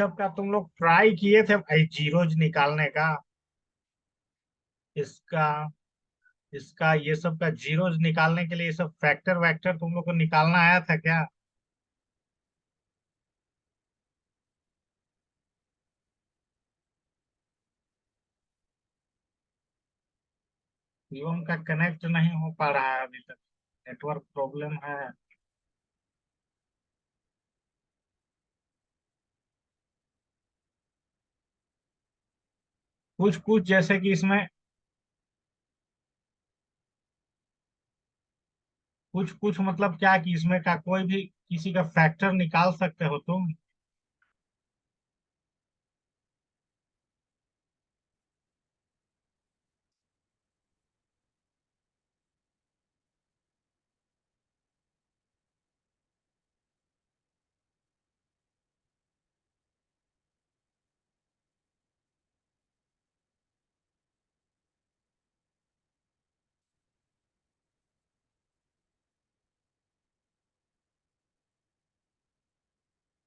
सब का तुम लोग ट्राई किए थे भाई जीरोज निकालने का। इसका इसका ये सब का जीरोज निकालने के लिए ये सब फैक्टर वैक्टर तुम लोग को निकालना आया था क्या? जीवन का कनेक्ट नहीं हो पा रहा है अभी तक। नेटवर्क प्रॉब्लम है। कुछ कुछ जैसे कि इसमें कुछ कुछ मतलब क्या कि इसमें का कोई भी किसी का फैक्टर निकाल सकते हो तुम।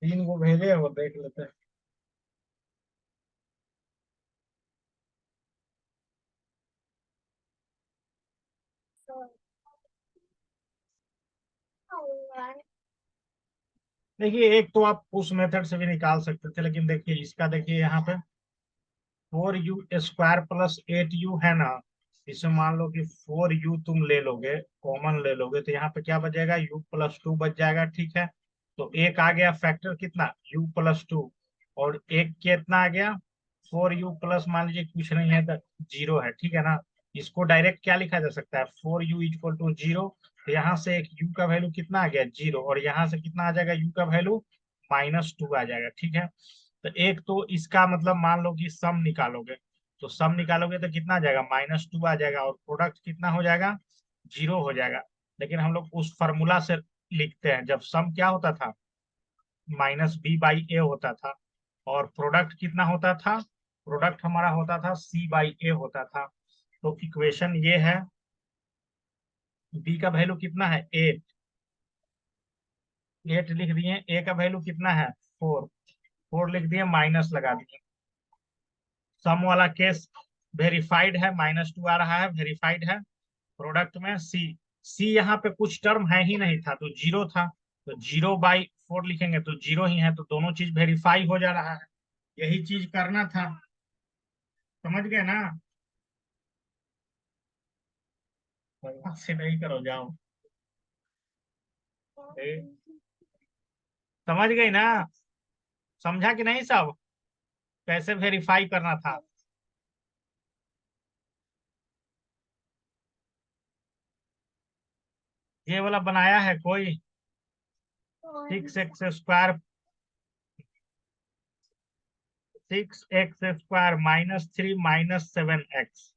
तीन को भेजे हो देख लेते हैं। देखिए एक तो आप उस मेथड से भी निकाल सकते थे, लेकिन देखिए इसका देखिए यहाँ पे 4u² प्लस 8u है ना। इसमें मान लो कि 4u तुम ले लोगे, कॉमन ले लोगे, तो यहाँ पे क्या बचेगा? u+2 बच जाएगा, ठीक है। तो एक आ गया फैक्टर कितना, u+2। और एक कितना आ गया? 4u प्लस, मान लीजिए कुछ नहीं है तो जीरो है, ठीक है ना। इसको डायरेक्ट क्या लिखा जा सकता है? 4u = 0। तो यहाँ से एक u का वैल्यू कितना आ गया? जीरो। और यहाँ से कितना आ जाएगा? u का वैल्यू -2 आ जाएगा, ठीक है। तो एक तो इसका मतलब मान लो कि सम निकालोगे, तो सम निकालोगे तो कितना आ जाएगा? -2 आ जाएगा, और प्रोडक्ट कितना हो जाएगा? जीरो हो जाएगा। लेकिन हम लोग उस फॉर्मूला से लिखते हैं जब सम क्या होता था? -b/a होता था। और प्रोडक्ट कितना होता था? प्रोडक्ट हमारा होता था c/a होता था। तो इक्वेशन ये है। b का वैल्यू कितना है? 8। 8 लिख दिए। a का वैल्यू कितना है? 4। 4 लिख दिए, माइनस लगा दिए। सम वाला केस वेरीफाइड है, -2 आ रहा है, वेरीफाइड है। प्रोडक्ट में सी, सी यहाँ पे कुछ टर्म है ही नहीं था तो जीरो था। तो 0/4 लिखेंगे तो जीरो ही है, तो दोनों चीज वेरीफाई हो जा रहा है। यही चीज करना था। समझ गए ना? बदमाश से नहीं करो, जाओ। ए, समझ गई ना? समझा कि नहीं सब? कैसे वेरीफाई करना था? ये वाला बनाया है कोई? 6x², 6x² -3 -7x।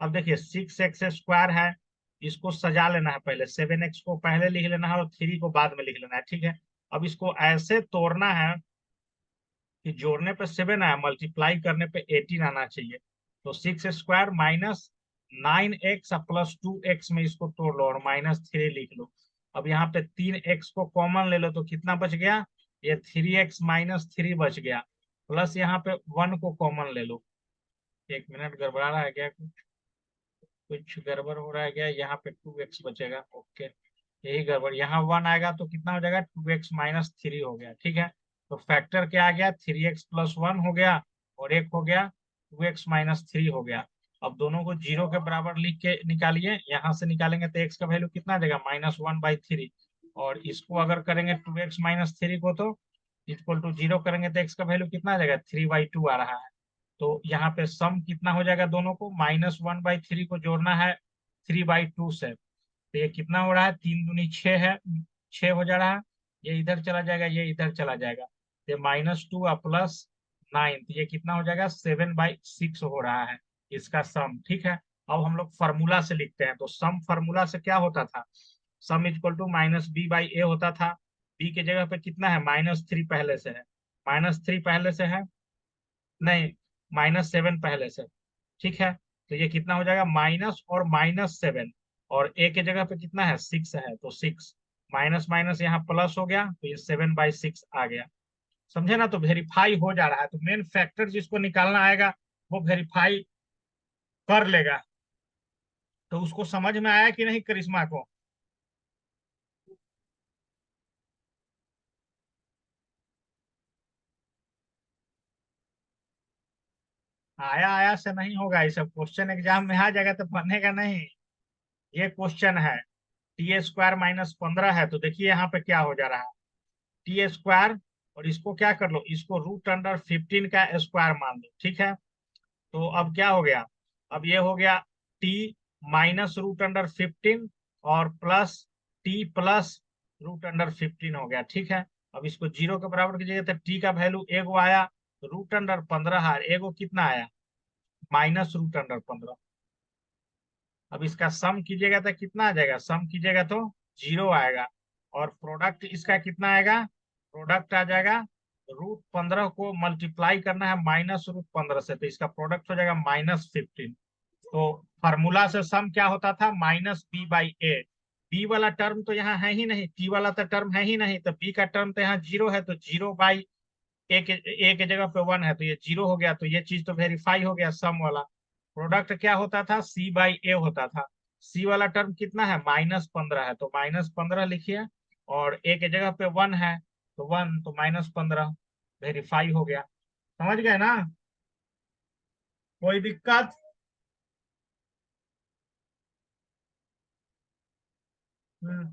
अब देखिए 6x² है, इसको सजा लेना है। पहले 7x को पहले लिख लेना है और 3 को बाद में लिख लेना है, ठीक है। अब इसको ऐसे तोड़ना है कि जोड़ने पे 7 आया, मल्टीप्लाई करने पे 18 आना चाहिए। तो 6² -9x +2x में इसको तोड़ लो और -3 लिख लो। अब यहाँ पे 3x को कॉमन ले लो तो कितना बच गया? ये 3x -3 बच गया। प्लस यहाँ पे 1 को कॉमन ले लो। एक मिनट, गड़बड़ा रहा है क्या? कुछ गड़बड़ हो रहा है क्या? यहाँ पे 2x बचेगा, ओके। यही गड़बड़, यहाँ 1 आएगा तो कितना हो जाएगा? 2x -3 हो गया, ठीक है। तो फैक्टर क्या आ गया? 3x+1 हो गया, और एक हो गया 2x-3 हो गया। अब दोनों को जीरो के बराबर लिख के निकालिए। यहाँ से निकालेंगे तो x का वैल्यू कितना आ जाएगा? -1/3। और इसको अगर करेंगे 2x-3 को, तो इक्वल टू जीरो करेंगे तो x का वैल्यू कितना आ जाएगा? 3/2 आ रहा है। तो यहाँ पे सम कितना हो जाएगा? दोनों को -1/3 को जोड़ना है 3/2 से। तो ये कितना हो रहा है? 3 दूनी 6 है, 6 हो जा रहा है। ये इधर चला जाएगा, ये इधर चला जाएगा। ये -2 और +9, तो ये कितना हो जाएगा? 7/6 हो रहा है इसका सम, ठीक है। अब हम लोग फार्मूला से लिखते हैं, तो सम फार्मूला से क्या होता था? सम इक्वल टू -b/a होता था। b की जगह पे कितना है? -3 पहले से है। -3 पहले से है, नहीं, -7 पहले से, ठीक है। तो ये कितना हो जाएगा? माइनस और -7। और ए के जगह पे कितना है? 6 है, तो 6 माइनस माइनस यहाँ प्लस हो गया, तो ये 7/6 आ गया। समझे ना, तो वेरीफाई हो जा रहा है, तो मेन फैक्टर जिसको निकालना आएगा वो वेरीफाई कर लेगा। तो उसको समझ में आया कि नहीं करिश्मा को? आया आया से नहीं होगा, ये सब क्वेश्चन एग्जाम में आ जाएगा तो बनेगा नहीं। ये क्वेश्चन है, टी स्क्वायर माइनस 15 है, तो देखिए यहाँ पे क्या हो जा रहा है, टी स्क्वायर, और इसको क्या कर लो, इसको रूट अंडर 15 का स्क्वायर मान लो, ठीक है। तो अब क्या हो गया, अब ये हो गया टी माइनस रूट अंडर 15 और plus T plus root under 15 हो गया, ठीक है। अब इसको जीरो के बराबर कीजिएगा तो टी का वैल्यू एगो आया, रूट अंडर 15 है, एगो कितना आया, माइनस रूट अंडर 15। अब इसका सम कीजिएगा तो कितना आ जाएगा, सम कीजिएगा तो जीरो आएगा, और प्रोडक्ट इसका कितना आएगा, प्रोडक्ट आ जाएगा, रूट 15 को मल्टीप्लाई करना है माइनस रूट 15 से, तो इसका प्रोडक्ट हो जाएगा -15। तो फार्मूला से सम क्या होता था, minus B by A. B वाला टर्म तो यहाँ है ही नहीं, टी वाला तो टर्म है ही नहीं, तो बी का टर्म तो यहाँ जीरो है, तो जीरो बाई ए के जगह पे 1 है, तो ये जीरो हो गया, तो ये चीज तो वेरीफाई हो गया सम वाला। प्रोडक्ट क्या होता था, सी बाई ए होता था। सी वाला टर्म कितना है, -15 है, तो -15 लिखिए, और ए के जगह पे 1 है, तो 1, तो -15 वेरीफाई हो गया। समझ गए ना? कोई दिक्कत? हम्म,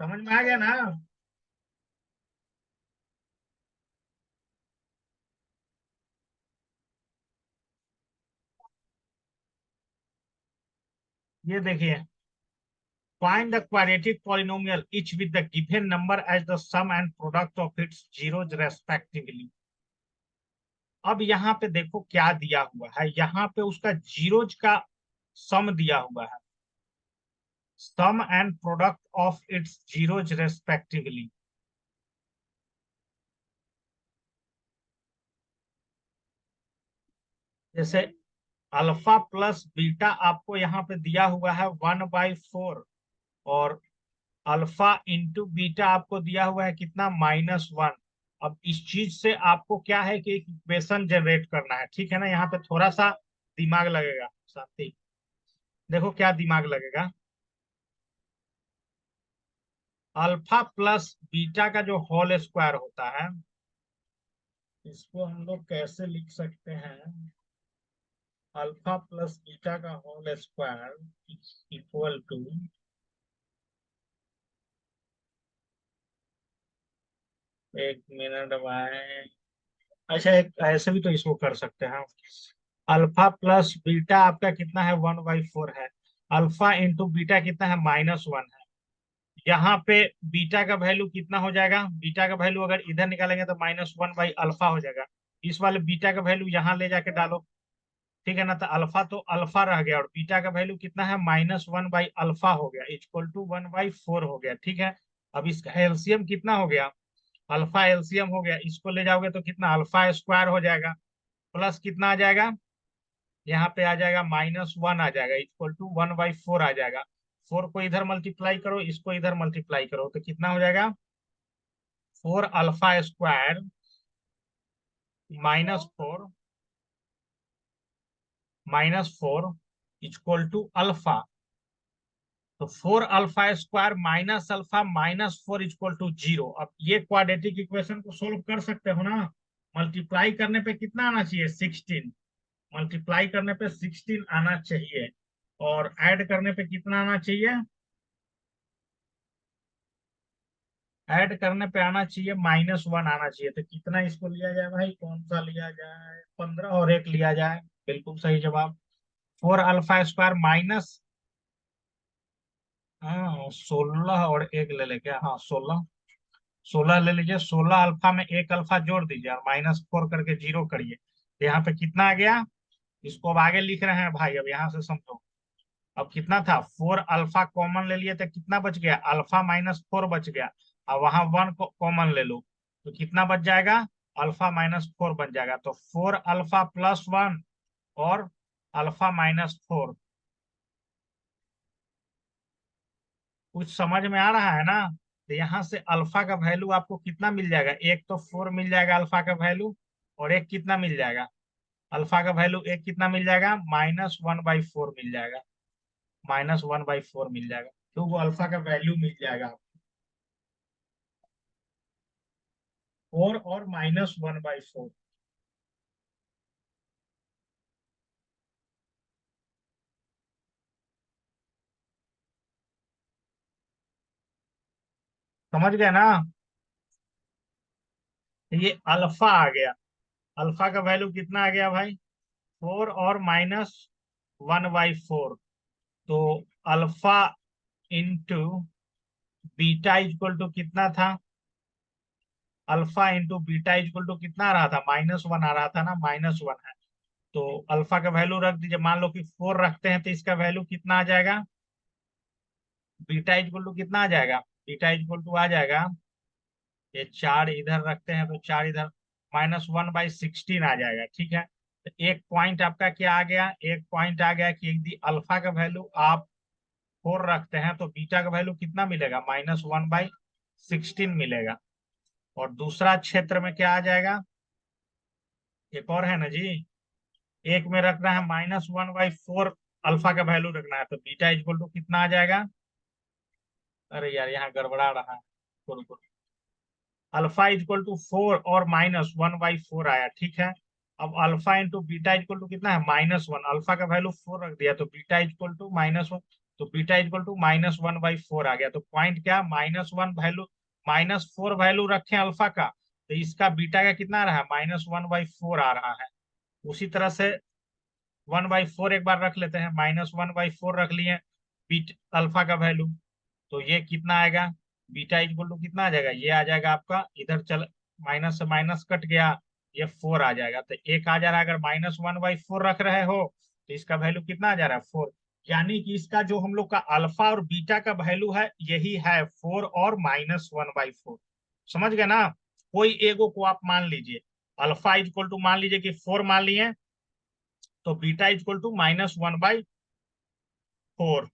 समझ में आ गया ना? ये देखिए, find the quadratic polynomial each with the given number as the sum and product of its zeros respectively। अब यहाँ पे देखो क्या दिया हुआ है, यहाँ पे उसका जीरोज का सम दिया हुआ है, sum and product of its zeros respectively. जैसे अल्फा प्लस बीटा आपको यहाँ पे दिया हुआ है 1/4, और अल्फा इंटू बीटा आपको दिया हुआ है कितना, -1। अब इस चीज से आपको क्या है कि एक इक्वेशन जनरेट करना है, ठीक है ना। यहाँ पे थोड़ा सा दिमाग लगेगा साथी, देखो क्या दिमाग लगेगा। अल्फा प्लस बीटा का जो होल स्क्वायर होता है, इसको हम लोग कैसे लिख सकते हैं, अल्फा प्लस बीटा का होल स्क्वायर इक्वल टू, एक मिनट भाई, अच्छा एक ऐसे भी तो इसको कर सकते हैं, अल्फा प्लस बीटा आपका कितना है, 1/4 है, अल्फा इंटू बीटा कितना है, -1 है। यहाँ पे बीटा का वैल्यू कितना हो जाएगा, बीटा का वैल्यू अगर इधर निकालेंगे तो -1/अल्फा हो जाएगा। इस वाले बीटा का वैल्यू यहाँ ले जाके डालो, ठीक है ना, तो अल्फा तो अल्फा रह गया, और बीटा का वैल्यू कितना है, -1/अल्फा हो गया, इक्वल टू 1/4 हो गया, ठीक है। अब इसका एलसीएम कितना हो गया, अल्फा एलसीएम हो गया, इसको ले जाओगे तो कितना, अल्फा स्क्वायर हो जाएगा, प्लस कितना आ जाएगा, यहाँ पे आ जाएगा -1 आ जाएगा, इक्वल टू 1/4 आ जाएगा। 4 को इधर मल्टीप्लाई करो, इसको इधर मल्टीप्लाई करो, तो कितना हो जाएगा, 4 alpha square -4, -4 equal to alpha. तो 4 alpha square minus alpha -4 equal to 0। अब ये क्वाड्रेटिक इक्वेशन को सोल्व कर सकते हो ना। मल्टीप्लाई करने पे कितना आना चाहिए, 16, मल्टीप्लाई करने पे 16 आना चाहिए, और ऐड करने पे कितना आना चाहिए, ऐड करने पे आना चाहिए -1 आना चाहिए। तो कितना इसको लिया जाए भाई, कौन सा लिया जाए, 15 और एक लिया जाए, बिल्कुल सही जवाब। 4 अल्फा स्क्वायर माइनस, हाँ 16 और एक ले लेके, हाँ 16, 16 ले लीजिए, 16 अल्फा में एक अल्फा जोड़ दीजिए और -4 करके जीरो करिए, तो यहाँ पे कितना आ गया। इसको अब आगे लिख रहे हैं भाई, अब यहाँ से समझो। अब कितना था, 4 अल्फा कॉमन ले लिए तो कितना बच गया, अल्फा -4 बच गया। अब वहां 1 को कॉमन ले लो, तो कितना बच जाएगा, अल्फा -4 बन जाएगा। तो 4 अल्फा +1 और अल्फा -4, कुछ समझ में आ रहा है ना? तो यहाँ से अल्फा का वैल्यू आपको कितना मिल जाएगा, एक तो 4 मिल जाएगा अल्फा का वैल्यू, और एक कितना मिल जाएगा, अल्फा का वैल्यू एक कितना मिल जाएगा, -1/4 मिल जाएगा, -1/4 मिल जाएगा। तो वो अल्फा का वैल्यू मिल जाएगा आपको, 4 और -1/4। समझ गए ना। तो ये अल्फा आ गया, अल्फा का वैल्यू कितना आ गया भाई, 4 और -1/4। तो alpha into beta equal to कितना था, alpha into beta equal to कितना आ रहा था, -1 आ रहा था ना, -1 है। तो अल्फा का वैल्यू रख दीजिए, मान लो कि 4 रखते हैं तो इसका वैल्यू कितना आ जाएगा, बीटा इक्वल टू कितना आ जाएगा, बीटा इक्वल टू आ जाएगा, ये 4 इधर रखते हैं तो 4 इधर, -1/16 आ जाएगा, ठीक है। तो एक पॉइंट आपका क्या आ गया, एक पॉइंट आ गया कि यदि अल्फा का वैल्यू आप 4 रखते हैं तो बीटा का वैल्यू कितना मिलेगा, -1/16 मिलेगा। और दूसरा क्षेत्र में क्या आ जाएगा, एक और है ना जी, एक में रखना है -1/4, अल्फा का वैल्यू रखना है तो बीटा इक्वल टू कितना आ जाएगा, अरे यार यहाँ गड़बड़ा रहा है, रुको, अल्फा इक्वल टू 4 और -1/4 आया, ठीक है। अब alpha into beta equal to कितना है, -1, अल्फा का वैल्यू 4 रख दिया तो बीटा इक्वल टू -1, तो बीटा इक्वल टू -1/4 आ गया। तो पॉइंट क्या, -1 वैल्यू, -4 वैल्यू रखे अल्फा का, तो इसका बीटा का कितना आ रहा है, -1/4 आ रहा है। उसी तरह से 1/4 एक बार रख लेते हैं, -1/4 रख लिए बीट अल्फा का वैल्यू, तो ये कितना आएगा, बीटा इक्वल टू कितना आ जाएगा, ये आ जाएगा आपका, इधर चल माइनस से माइनस कट गया, ये 4 आ जाएगा। तो एक आ जा रहा है, अगर -1/4 रख रहे हो तो इसका वैल्यू कितना आ जा रहा है, 4। यानी कि इसका जो हम लोग का अल्फा और बीटा का वैल्यू है यही है 4 और -1/4। समझ गए ना। कोई एगो को आप मान लीजिए, अल्फा इक्वल टू मान लीजिए कि 4 मान लिए, तो बीटा इक्वल टू -1/4।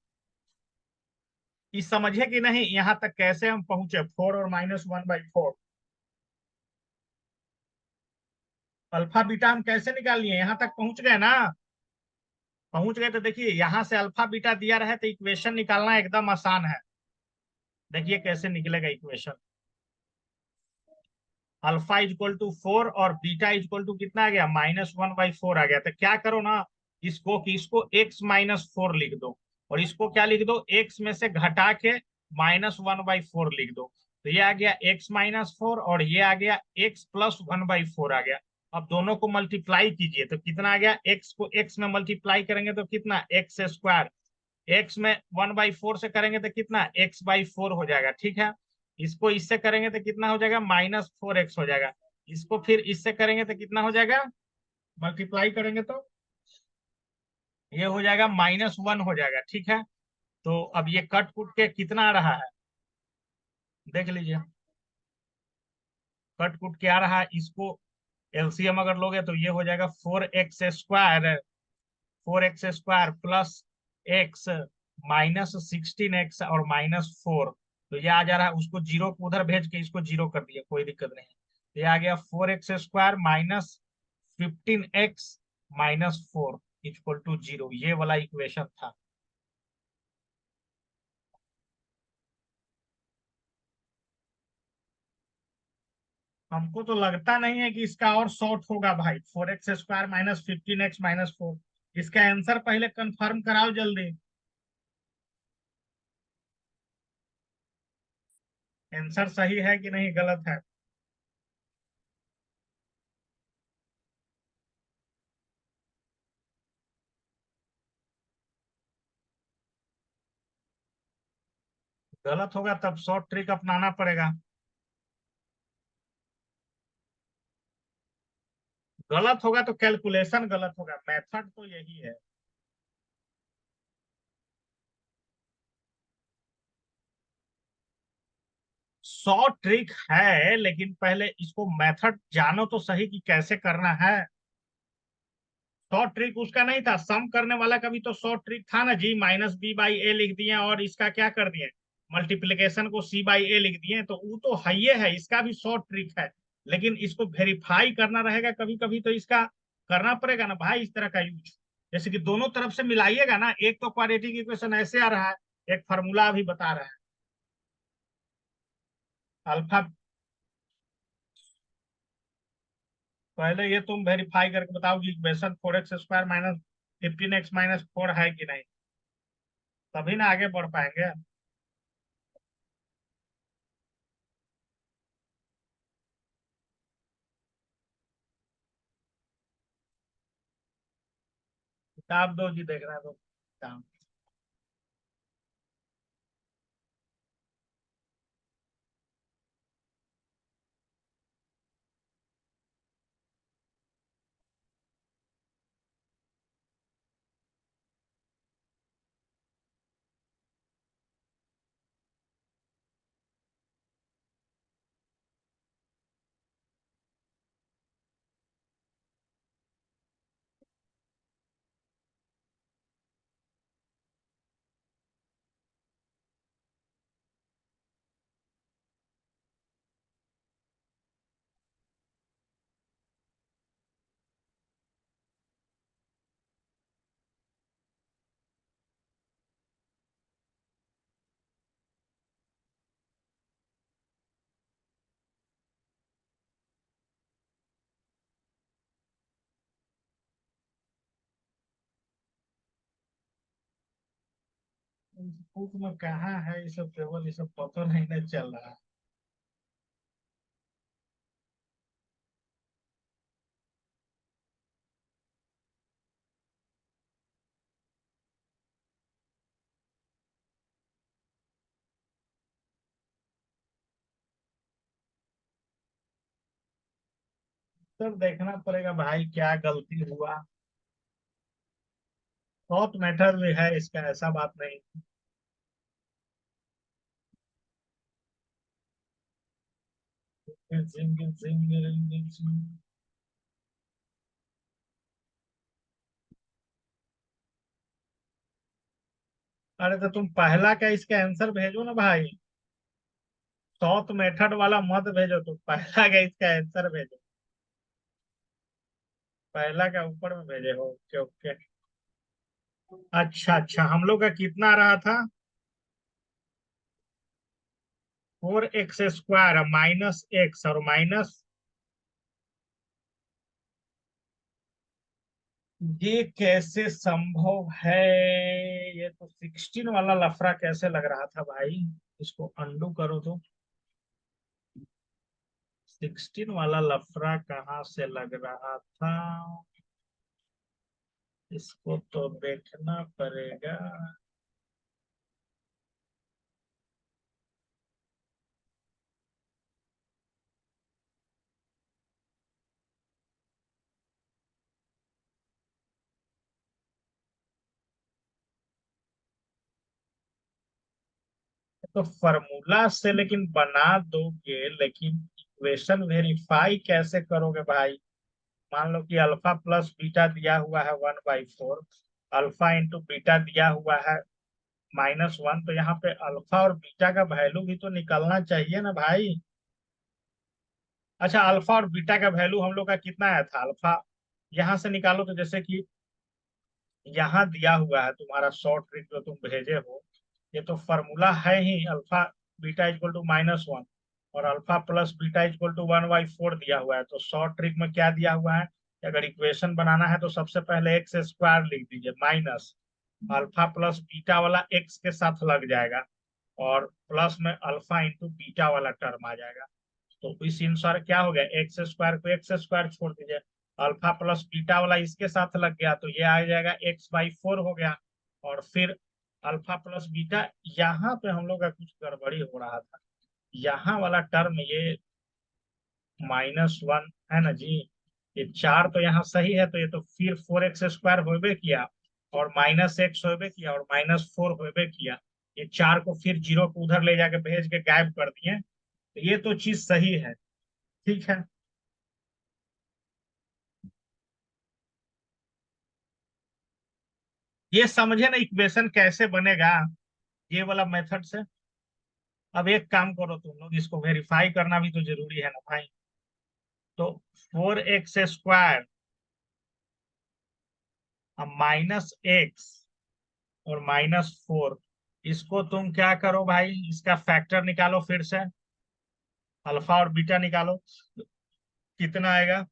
इस समझे कि नहीं, यहां तक कैसे हम पहुंचे, 4 और -1/4, अल्फा बीटा हम कैसे निकाल लिए, यहां तक पहुंच गए ना। पहुंच गए तो देखिए, यहां से अल्फा बीटा दिया रहे तो इक्वेशन निकालना एकदम आसान है। देखिए कैसे निकलेगा इक्वेशन, अल्फा इक्वल टू 4 और बीटा इक्वल टू कितना आ गया, -1/4 आ गया। तो क्या करो ना, इसको कि इसको x-4 लिख दो, और इसको क्या लिख दो, x में से घटा के -1/4 लिख दो। तो ये आ गया x-4 और ये आ गया x+1/4 आ गया। अब दोनों को मल्टीप्लाई कीजिए तो कितना आ गया, x को x में मल्टीप्लाई करेंगे तो कितना, x², x में 1/4 से करेंगे तो कितना, x/4 हो जाएगा, ठीक है। इसको इससे करेंगे तो कितना हो जाएगा, -4x हो जाएगा। इसको फिर इससे करेंगे तो कितना हो जाएगा, मल्टीप्लाई करेंगे तो ये हो जाएगा -1 हो जाएगा, ठीक है। तो अब ये कट कुट के कितना आ रहा है, देख लीजिए, कट कुट के आ रहा है, इसको एलसीएम अगर लोगे तो ये हो जाएगा 4x² 4x² plus x -16x और -4। तो ये आ जा रहा है, उसको जीरो को उधर भेज के इसको जीरो कर दिया, कोई दिक्कत नहीं है। तो ये आ गया 4x² -15x -4 इक्वल टू 0, ये वाला इक्वेशन था। हमको तो लगता नहीं है कि इसका और शॉर्ट होगा भाई, 4x² -15x -4। इसका आंसर पहले कंफर्म कराओ जल्दी। आंसर सही है कि नहीं गलत है। गलत होगा तब शॉर्ट ट्रिक अपनाना पड़ेगा। गलत होगा तो कैलकुलेशन गलत होगा, मेथड तो यही है। शॉर्ट ट्रिक है लेकिन पहले इसको मेथड जानो तो सही कि कैसे करना है। शॉर्ट ट्रिक उसका नहीं था, सम करने वाला का भी तो शॉर्ट ट्रिक था ना जी, -b/a लिख दिए और इसका क्या कर दिए, मल्टीप्लिकेशन को सी बाई ए लिख दिए, तो वो तो है, इसका भी शॉर्ट ट्रिक है। लेकिन इसको वेरीफाई करना रहेगा, कभी कभी तो इसका करना पड़ेगा ना भाई, इस तरह का यूज। जैसे कि दोनों तरफ से मिलाइएगा ना, एक तो क्वाड्रेटिक इक्वेशन ऐसे आ रहा है, एक फार्मूला अभी बता रहा है अल्फा। पहले ये तुम वेरीफाई करके बताओ कि इक्वेशन 4x² माइनस 15x-4 है कि नहीं, तभी ना आगे बढ़ पाएंगे। किताब दो जी, देख रहे हैं तो काम। बुक में कहाँ है ये सब टेबल, ये सब पता नहीं ना चल रहा है। सब देखना पड़ेगा भाई क्या गलती हुआ। बहुत मैटर भी है इसका, ऐसा बात नहीं। अरे तो तुम पहला का इसका आंसर भेजो ना भाई। सॉर्ट मेथड वाला मत भेजो, तुम पहला का इसका आंसर भेजो। पहला का ऊपर में भेजे हो, ओके ओके। अच्छा अच्छा, हम लोग का कितना रहा था? 4x² माइनस एक्स और माइनस। ये कैसे संभव है? ये तो 16 वाला लफड़ा कैसे लग रहा था भाई। इसको अंडू करो तो। 16 वाला लफड़ा कहाँ से लग रहा था? इसको तो देखना पड़ेगा। तो फॉर्मूला से लेकिन बना दोगे, लेकिन इक्वेशन वेरीफाई कैसे करोगे भाई? मान लो कि अल्फा प्लस बीटा दिया हुआ है 1/4, अल्फा इंटू बीटा दिया हुआ है -1, तो यहाँ पे अल्फा और बीटा का वैल्यू भी तो निकलना चाहिए ना भाई। अच्छा, अल्फा और बीटा का वैल्यू हम लोग का कितना आया था? अल्फा यहाँ से निकालो, तो जैसे कि यहाँ दिया हुआ है तुम्हारा शॉर्ट ट्रिक जो तुम भेजे हो, ये तो फॉर्मूला है ही, अल्फा बीटा इक्वल टू -1 और alpha plus beta equal to 1/4 दिया हुआ है। तो शॉर्ट ट्रिक में क्या दिया हुआ है कि अगर इक्वेशन बनाना है तो सबसे पहले x² लिख दीजिए, माइनस अल्फा प्लस बीटा वाला x के साथ लग जाएगा, और प्लस में अल्फा इंटू बीटा वाला टर्म आ जाएगा। तो इस अनुसार क्या हो गया, x² को x² छोड़ दीजिए, अल्फा प्लस बीटा वाला इसके साथ लग गया, तो ये आ जाएगा x/4 हो गया। और फिर अल्फा प्लस बीटा, यहाँ पे हम लोग का कुछ गड़बड़ी हो रहा था। यहाँ वाला टर्म ये -1 है ना जी, ये 4 तो यहाँ सही है, तो ये तो फिर 4x² होबे किया, और -x होबे किया, और -4 होबे किया। ये 4 को फिर 0 को उधर ले जाके भेज के गायब कर दिए, तो ये तो चीज सही है। ठीक है। ये समझे ना इक्वेशन कैसे बनेगा, ये वाला मेथड से। अब एक काम करो तुम लोग, इसको वेरीफाई करना भी तो जरूरी है ना भाई। तो 4x² अब -x और -4, इसको तुम क्या करो भाई, इसका फैक्टर निकालो फिर से, अल्फा और बीटा निकालो, कितना आएगा।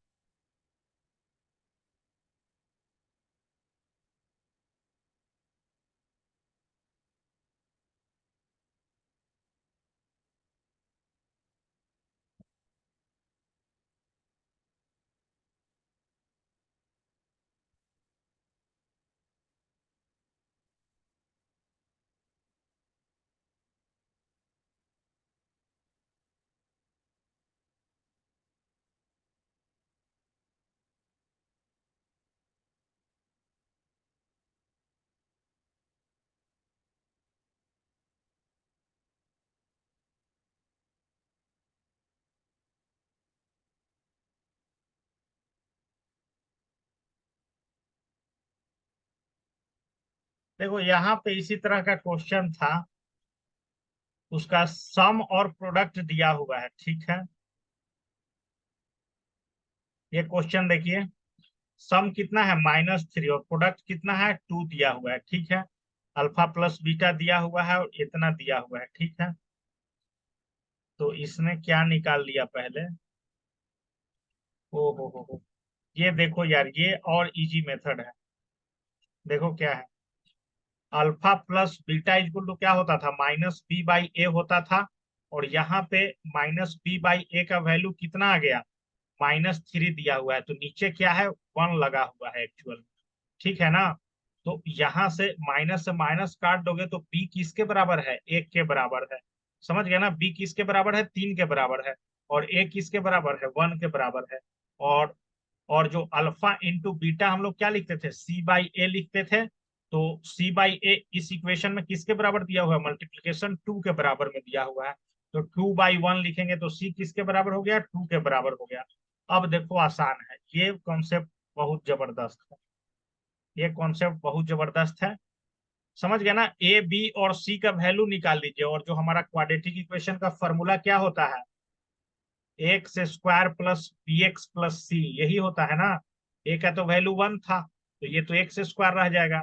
देखो यहाँ पे इसी तरह का क्वेश्चन था, उसका सम और प्रोडक्ट दिया हुआ है, ठीक है। ये क्वेश्चन देखिए, सम कितना है -3 और प्रोडक्ट कितना है 2 दिया हुआ है, ठीक है। अल्फा प्लस बीटा दिया हुआ है और इतना दिया हुआ है, ठीक है। तो इसने क्या निकाल लिया पहले, ओ हो, ये देखो यार, ये और इजी मेथड है। देखो क्या है, alpha plus beta equal to क्या होता था, -b/a होता था। और यहाँ पे -b/a का वैल्यू कितना आ गया, -3 दिया हुआ है, तो नीचे क्या है 1 लगा हुआ है एक्चुअल, ठीक है ना। तो यहाँ से माइनस काट दोगे तो b किसके बराबर है, 1 के बराबर है। समझ गए ना, b किसके बराबर है, 3 के बराबर है। और a किसके बराबर है, 1 के बराबर है। और और जो अल्फा इंटू बीटा हम लोग क्या लिखते थे, c/a लिखते थे। तो c/a इस इक्वेशन में किसके बराबर दिया हुआ है, मल्टीप्लीकेशन 2 के बराबर में दिया हुआ है। तो 2/1 लिखेंगे तो c किसके बराबर हो गया, 2 के बराबर हो गया। अब देखो आसान है, ये कॉन्सेप्ट बहुत जबरदस्त है, ये कॉन्सेप्ट बहुत जबरदस्त है। समझ गया ना, ए बी और सी का वैल्यू निकाल लीजिए, और जो हमारा क्वाड्रेटिक इक्वेशन का फॉर्मूला क्या होता है, x² प्लस bx+c, यही होता है ना। ए का तो वैल्यू 1 था, तो ये तो x² रह जाएगा।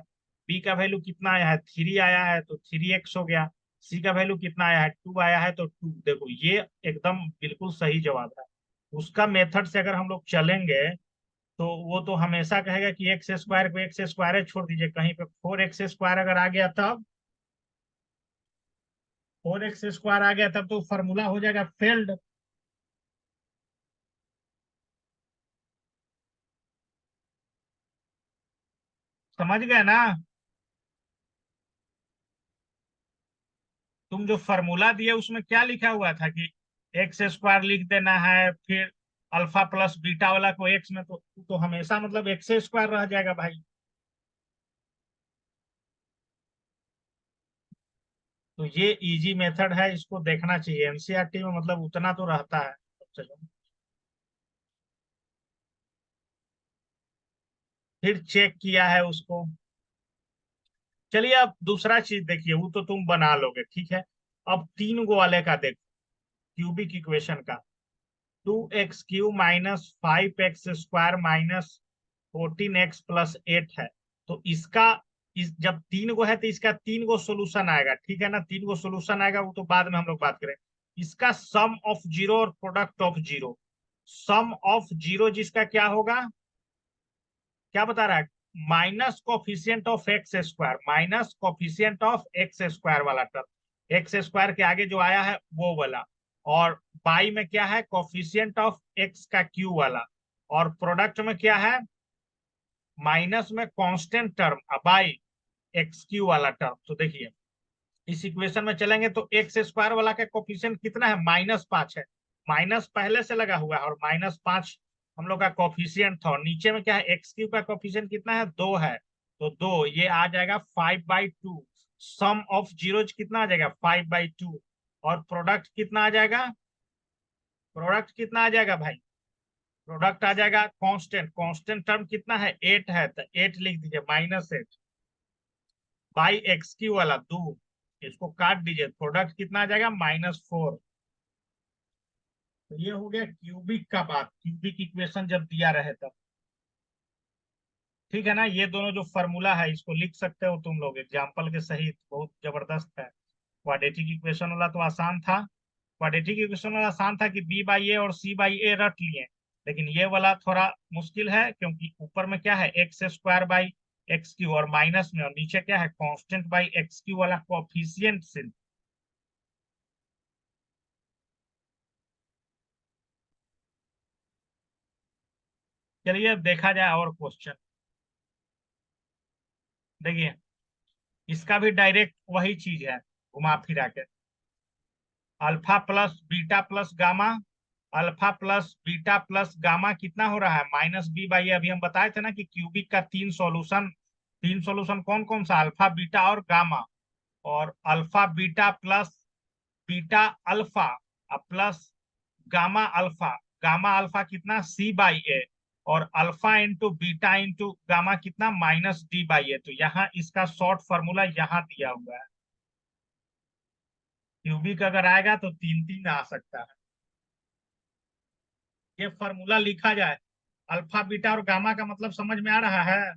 बी का वैल्यू कितना आया है, 3 आया है, तो 3x हो गया। सी का वैल्यू कितना आया है, 2 आया है, तो 2। देखो ये एकदम बिल्कुल सही जवाब है। उसका मेथड से अगर हम लोग चलेंगे तो वो तो हमेशा कहेगा कि x² को x² छोड़ दीजिए, कहीं पे 4x² अगर आ गया तब, 4x² आ गया तब तो फॉर्मूला हो जाएगा फेल्ड। समझ गए ना, तुम जो फॉर्मूला दिए उसमें क्या लिखा हुआ था कि x² लिख देना है, फिर अल्फा प्लस बीटा वाला को x में, तो हमेशा मतलब x² रह जाएगा भाई। तो ये इजी मेथड है, इसको देखना चाहिए, एनसीईआरटी में मतलब उतना तो रहता है। चलो, फिर चेक किया है उसको। चलिए अब दूसरा चीज देखिए, वो तो तुम बना लोगे, ठीक है। अब 3 गो वाले का देखो, क्यूबिक इक्वेशन का, 2x³ -5x² -14x+8 है। तो इसका, इस जब 3 गो है तो इसका 3 गो सोल्यूशन आएगा, ठीक है ना, 3 गो सोल्यूशन आएगा, वो तो बाद में हम लोग बात करें। इसका सम ऑफ जीरो और product of zero, sum of zero जिसका क्या होगा, क्या बता रहा है, -कोफिशिएंट ऑफ x² वाला टर्म, x² के आगे जो आया है वो वाला। और बाई में क्या है, कोफिशिएंट ऑफ x का क्यू वाला। और प्रोडक्ट में क्या है, माइनस में कांस्टेंट टर्म बाई x³ वाला टर्म। तो देखिए इस इक्वेशन में चलेंगे तो x² वाला का कोफिशिएंट कितना है, -5 है। माइनस पहले से लगा हुआ है और -5 हम लोग का कोफिशिएंट था। और नीचे में क्या है, x³ का कोफिशिएंट कितना है, 2 है। तो 2 ये आ जाएगा 5/2। सम ऑफ जीरोज कितना आ जाएगा, 5/2। और प्रोडक्ट कितना आ जाएगा, प्रोडक्ट कितना आ जाएगा भाई, प्रोडक्ट आ जाएगा कांस्टेंट, कांस्टेंट टर्म कितना है, 8 है, तो 8 लिख दीजिए, -8 बाई x³ वाला 2, इसको काट दीजिए, प्रोडक्ट कितना आ जाएगा -4। तो ये हो गया क्यूबिक का बात, क्यूबिक इक्वेशन जब दिया रहे तब। ठीक है ना, ये दोनों जो फॉर्मूला है इसको लिख सकते हो तुम लोग एग्जाम्पल के सहित, बहुत जबरदस्त है। क्वाड्रेटिक इक्वेशन वाला तो आसान था, क्वाड्रेटिक इक्वेशन वाला आसान था कि बी बाई ए और सी बाई ए रट लिए। लेकिन ये वाला थोड़ा मुश्किल है, क्योंकि ऊपर में क्या है x square by x Q, और माइनस में, और नीचे क्या है कांस्टेंट बाई एक्स क्यू वाला कोफिशिएंट से। चलिए अब देखा जाए और क्वेश्चन। देखिए, इसका भी डायरेक्ट वही चीज है, घुमा फिरा के। Alpha plus beta plus gamma, alpha plus beta plus gamma कितना हो रहा है -b/a। अभी हम बताए थे ना कि क्यूबिक का तीन सॉल्यूशन कौन कौन सा, अल्फा बीटा और गामा। और alpha beta plus beta alpha plus gamma alpha, gamma alpha कितना c/a, और alpha into beta into gamma कितना -d/a। तो यहाँ इसका शॉर्ट फॉर्मूला यहाँ दिया हुआ है। क्यूबिक अगर आएगा तो तीन तीन आ सकता है। ये फॉर्मूला लिखा जाए, अल्फा बीटा और गामा का मतलब समझ में आ रहा है।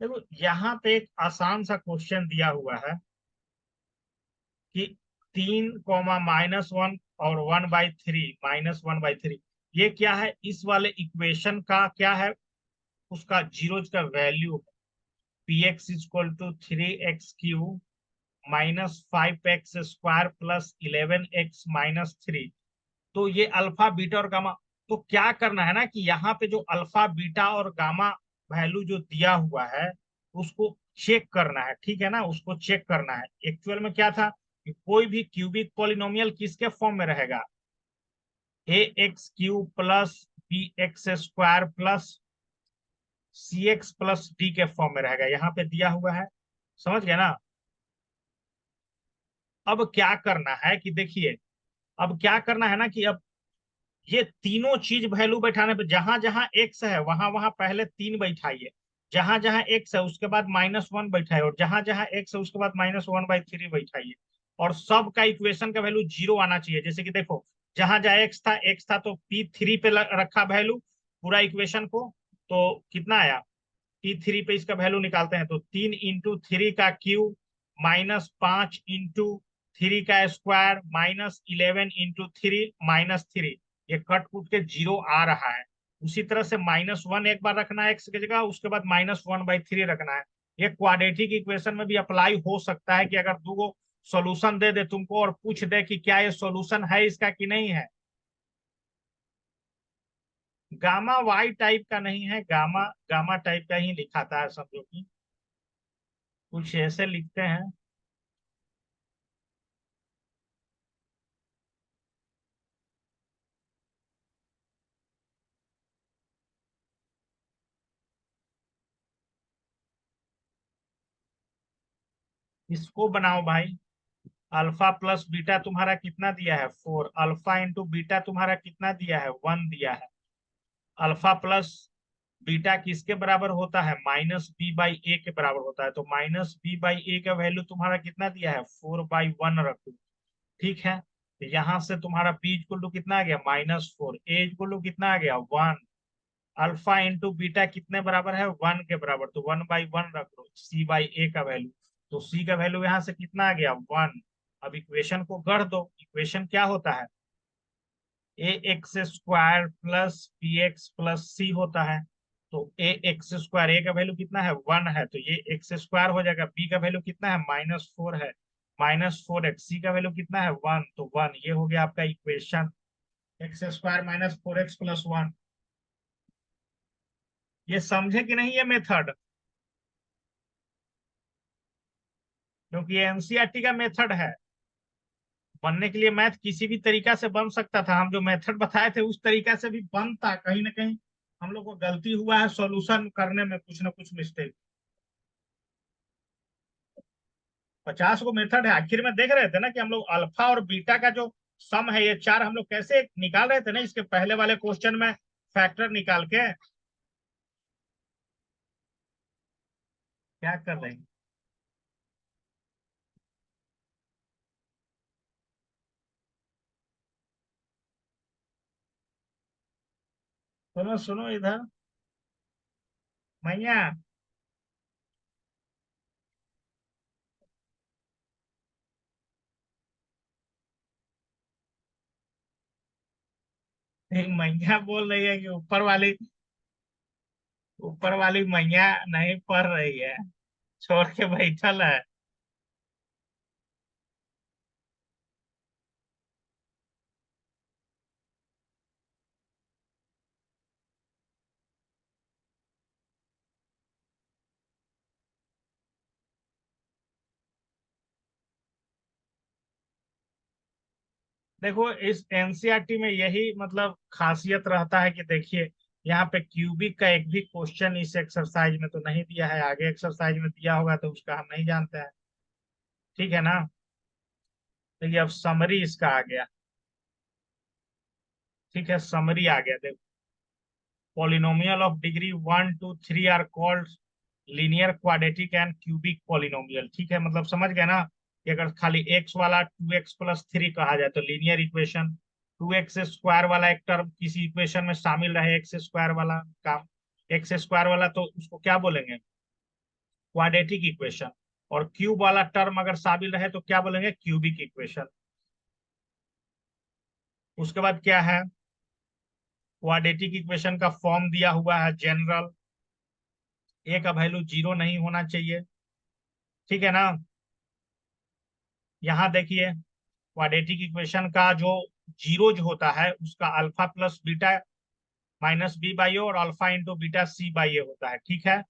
देखो यहाँ पे एक आसान सा क्वेश्चन दिया हुआ है कि 3, -1 और 1/3, -1/3, ये क्या है, इस वाले इक्वेशन का क्या है, उसका जीरोज का वैल्यू है। px = 3x³ -5x² plus 11x-3। तो ये अल्फा बीटा और गामा, तो क्या करना है ना कि यहाँ पे जो अल्फा बीटा और गामा वैल्यू जो दिया हुआ है उसको चेक करना है। ठीक है ना, उसको चेक करना है। एक्चुअल में क्या था कि कोई भी क्यूबिक पॉलिनोमियल किसके फॉर्म में रहेगा, ax³ plus bx² plus cx+d के फॉर्म में रहेगा, यहाँ पे दिया हुआ है। समझ गया ना। अब क्या करना है कि देखिए, अब क्या करना है ना कि अब ये तीनों चीज वैल्यू बैठाने पे, जहां जहां एक्स है वहां वहां पहले 3 बैठाइए, जहां जहां एक्स है उसके बाद -1 बैठाइए, और जहां जहां एक्स है उसके बाद -1/3 बैठाइए। और सब का इक्वेशन का वैल्यू 0 आना चाहिए। जैसे कि देखो, जहां जहां एक्स था तो P3 पे रखा वैल्यू पूरा इक्वेशन को, तो कितना आया, P3 पे इसका वैल्यू निकालते हैं तो 3 × 3 का क्यूब -5 × 3 का स्क्वायर -11 × 3 -3, ये कट कुट के 0 आ रहा है। उसी तरह से -1 एक बार रखना है एक्स की जगह, उसके बाद -1/3 रखना है। ये क्वाड्रेटिक इक्वेशन में भी अप्लाई हो सकता है कि अगर दो सॉल्यूशन दे दे तुमको और पूछ दे कि क्या ये सॉल्यूशन है इसका कि नहीं है। गामा वाई टाइप का नहीं है, गामा गामा टाइप का ही लिखाता है, समझो कि कुछ ऐसे लिखते हैं। इसको बनाओ भाई। अल्फा प्लस बीटा तुम्हारा कितना दिया है 4, अल्फा इंटू बीटा तुम्हारा कितना दिया है 1 दिया है। अल्फा प्लस बीटा किसके बराबर होता है, -b/a के बराबर होता है। तो -b/a का वैल्यू तुम्हारा कितना दिया है 4/1 रखो। ठीक है, तो यहाँ से तुम्हारा b इक्वल टू कितना आ गया -4, a इक्वल टू कितना आ गया 1। अल्फा इंटू बीटा कितने बराबर है 1 के बराबर, तो 1/1 रख लो c/a का वैल्यू। तो c का वैल्यू यहाँ से कितना आ गया 1। अब इक्वेशन को गढ़ दो, इक्वेशन क्या होता है, ax² plus bx plus c होता है। तो ax², a का वैल्यू कितना है 1 है, तो ये x² हो जाएगा। b का वैल्यू कितना है -4 है, -4x, c का वैल्यू कितना है 1, तो 1। ये हो गया आपका इक्वेशन, x² -4x प्लस 1। ये समझे कि नहीं ये मेथड, क्योंकि ये एनसीईआरटी का मेथड है। बनने के लिए मैथ किसी भी तरीका से बन सकता था, हम जो मेथड बताए थे उस तरीका से भी बनता, कहीं ना कहीं हम लोग को गलती हुआ है सॉल्यूशन करने में, कुछ ना कुछ मिस्टेक। 50 गो मेथड है, आखिर में देख रहे थे ना कि हम लोग अल्फा और बीटा का जो सम है ये चार, हम लोग कैसे निकाल रहे थे ना इसके पहले वाले क्वेश्चन में, फैक्टर निकाल के। क्या कर रहे हैं? सुनो सुनो इधर, मैया। एक मैया बोल रही है कि ऊपर वाली मैया नहीं पढ़ रही है, छोड़ के बैठल है। देखो इस एनसीईआरटी में यही मतलब खासियत रहता है कि देखिए, यहाँ पे क्यूबिक का एक भी क्वेश्चन इस एक्सरसाइज में तो नहीं दिया है, आगे एक्सरसाइज में दिया होगा तो उसका हम नहीं जानते हैं। ठीक है ना? तो ये अब समरी इसका आ गया। ठीक है, समरी आ गया, देखो। Polynomial of degree 1 2 3 are called linear quadratic and cubic polynomial. ठीक है, मतलब समझ गए ना कि अगर खाली एक्स वाला 2x+3 कहा जाए तो लीनियर इक्वेशन, 2x² वाला एक टर्म किसी इक्वेशन में शामिल रहे एक्स स्क्वायर वाला काम, एक्स स्क्वायर वाला, तो उसको क्या बोलेंगे? Quadratic equation. और क्यूब वाला टर्म अगर शामिल रहे तो क्या बोलेंगे? Cubic equation. उसके बाद क्या है? क्वाड्रेटिक इक्वेशन का फॉर्म दिया हुआ है जनरल, ए का वैल्यू 0 नहीं होना चाहिए। ठीक है ना? यहाँ देखिए, क्वाड्रेटिक इक्वेशन का जो जीरो जो होता है उसका alpha plus beta minus B by A और alpha into beta C by A होता है। ठीक है,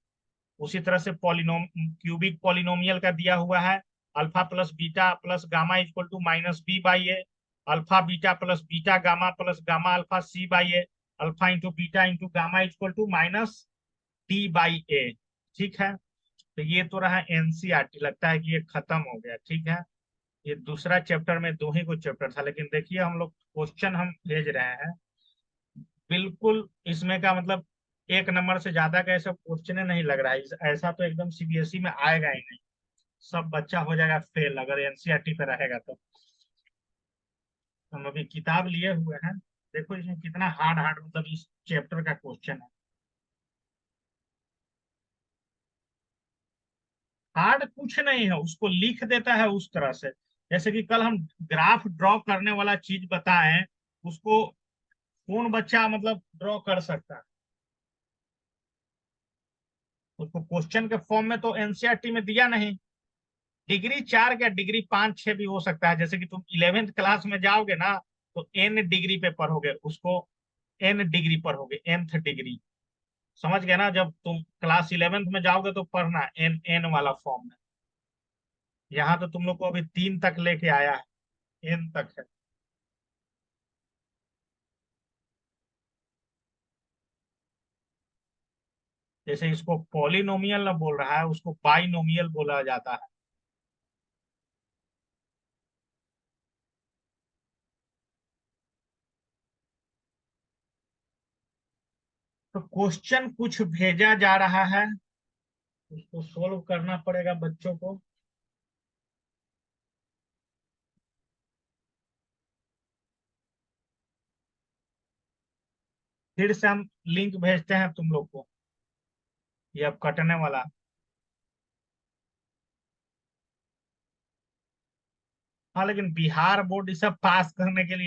उसी तरह से क्यूबिक पॉलिनोमियल का दिया हुआ है, alpha plus beta plus gamma equal to minus B by A, alpha beta gamma plus gamma alpha C by A, alpha into gamma equal to minus D by A. ठीक है, तो ये तो रहा एनसीईआरटी, लगता है कि ये खत्म हो गया। ठीक है, ये दूसरा चैप्टर में दो ही कुछ चैप्टर था, लेकिन देखिए हम लोग क्वेश्चन हम भेज रहे हैं, बिल्कुल इसमें का मतलब 1 नंबर से ज्यादा का ऐसा क्वेश्चन नहीं लग रहा है। ऐसा तो एकदम सीबीएसई में आएगा ही नहीं, सब बच्चा हो जाएगा फेल अगर एनसीईआरटी पे रहेगा तो। हम अभी किताब लिए हुए हैं, देखो इसमें कितना हार्ड हार्ड मतलब इस चैप्टर का क्वेश्चन है। हार्ड कुछ नहीं है, उसको लिख देता है उस तरह से, जैसे कि कल हम ग्राफ ड्रॉ करने वाला चीज बताएं, उसको कौन बच्चा मतलब ड्रॉ कर सकता है? उसको क्वेश्चन के फॉर्म में तो एनसीईआरटी में दिया नहीं। डिग्री 4 क्या डिग्री 5 6 भी हो सकता है, जैसे कि तुम 11th क्लास में जाओगे ना तो एन डिग्री पे पढ़ोगे उसको, एन डिग्री पढ़ोगे, nth डिग्री। समझ गए ना? जब तुम क्लास 11th में जाओगे तो पढ़ना एन एन वाला फॉर्म में। यहाँ तो तुम लोग को अभी 3 तक लेके आया है, एन तक है। जैसे इसको पॉलिनोमियल ना बोल रहा है, उसको बाइनोमियल बोला जाता है। तो क्वेश्चन कुछ भेजा जा रहा है, उसको सोल्व करना पड़ेगा बच्चों को। फिर से हम लिंक भेजते हैं तुम लोग को, ये अब कटने वाला। हाँ, लेकिन बिहार बोर्ड इसे पास करने के लिए